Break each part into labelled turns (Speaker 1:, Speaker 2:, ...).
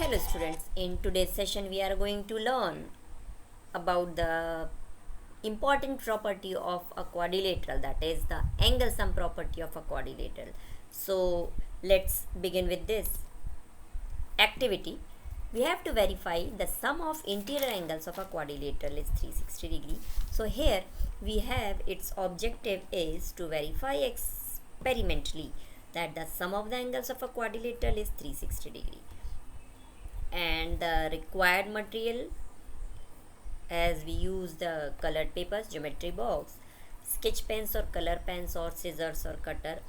Speaker 1: Hello students, in today's session we are going to learn about the important property of a quadrilateral, that is the angle sum property of a quadrilateral. So let's begin with this activity. We have to verify the sum of interior angles of a quadrilateral is 360 degree. So here we have its objective is to verify experimentally that the sum of the angles of a quadrilateral is 360 degree, and the required material, as we use the colored papers, geometry box, sketch pens or color pens or scissors or cutter.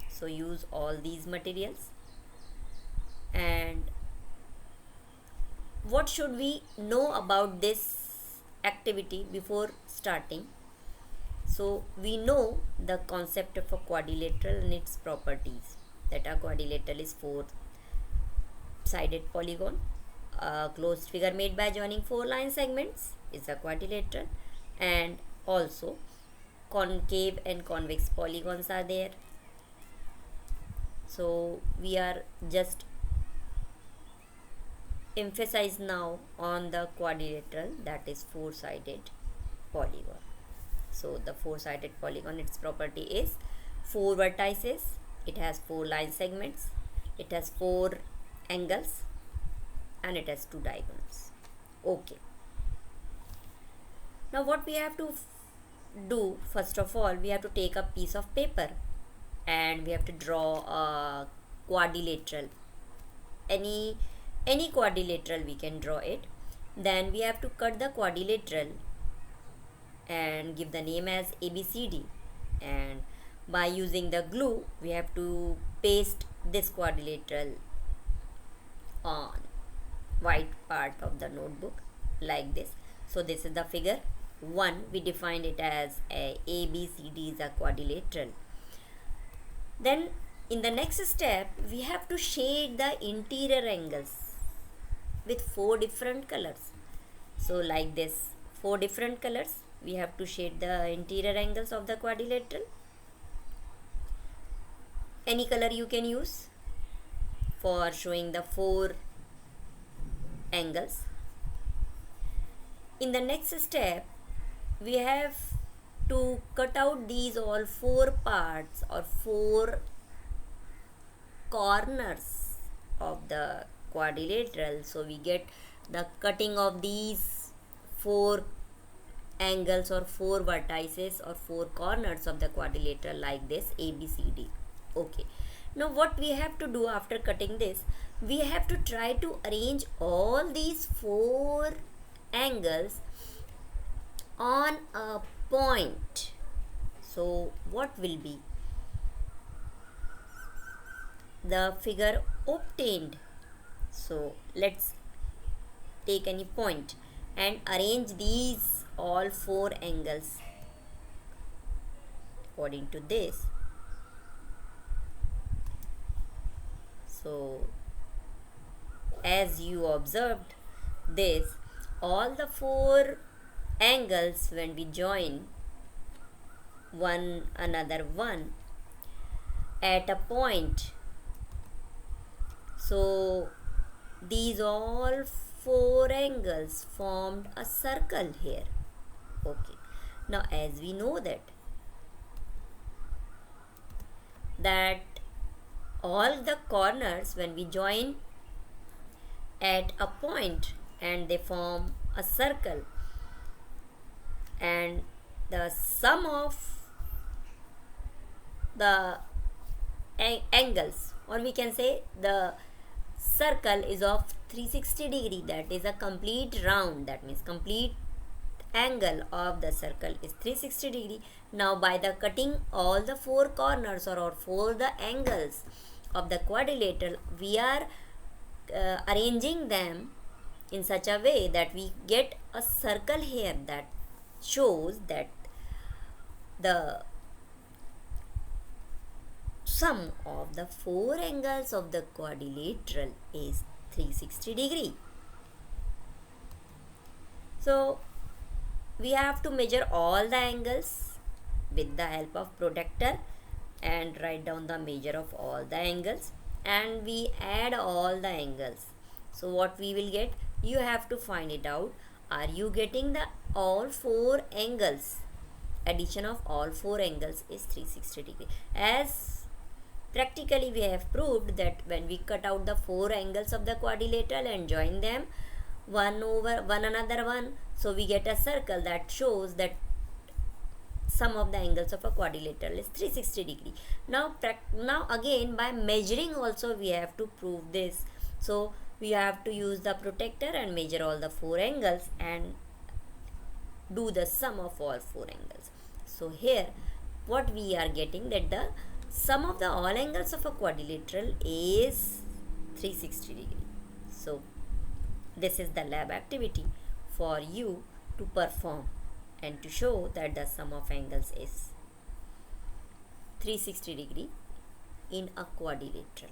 Speaker 1: So use all these materials. And what should we know about this activity before starting? So we know the concept of a quadrilateral and its properties, that a quadrilateral is four sided polygon. A closed figure made by joining four line segments is a quadrilateral, and also concave and convex polygons are there. So we are just emphasize now on the quadrilateral, that is four sided polygon. So the four sided polygon, its property is four vertices, it has four line segments, it has four angles, and it has two diagonals. Okay, now what we have to do, first of all we have to take a piece of paper and we have to draw a quadrilateral, any quadrilateral we can draw it. Then we have to cut the quadrilateral and give the name as ABCD, and by using the glue we have to paste this quadrilateral on white part of the notebook like this. So this is the figure 1. We defined it as a ABCD is a quadrilateral. Then in the next step we have to shade the interior angles with four different colors. So like this, four different colors we have to shade the interior angles of the quadrilateral. Any color you can use for showing the four angles. In the next step we have to cut out these all four parts or four corners of the quadrilateral. So we get the cutting of these four angles or four vertices or four corners of the quadrilateral like this, ABCD. Okay, now what we have to do after cutting this, we have to try to arrange all these four angles on a point. So what will be the figure obtained? So let's take any point and arrange these all four angles according to this. So as you observed this, all the four angles when we join one another one at a point, so these all four angles formed a circle here. Okay, now as we know that all the corners when we join at a point and they form a circle, and the sum of the angles, or we can say the circle is of 360 degree, that is a complete round, that means complete angle of the circle is 360 degree. Now by the cutting all the four corners or four the angles of the quadrilateral, we are arranging them in such a way that we get a circle here, that shows that the sum of the four angles of the quadrilateral is 360 degree. So we have to measure all the angles with the help of protractor and write down the measure of all the angles. and we add all the angles. So what we will get, you have to find it out. Are you getting the all four angles? Addition of all four angles is 360 degree. As practically we have proved that when we cut out the four angles of the quadrilateral and join them one over one another one, so we get a circle that shows that sum of the angles of a quadrilateral is 360 degree. Now again by measuring also we have to prove this. So we have to use the protractor and measure all the four angles and do the sum of all four angles. So here what we are getting, that the sum of the all angles of a quadrilateral is 360 degree. So this is the lab activity for you to perform and to show that the sum of angles is 360 degree in a quadrilateral.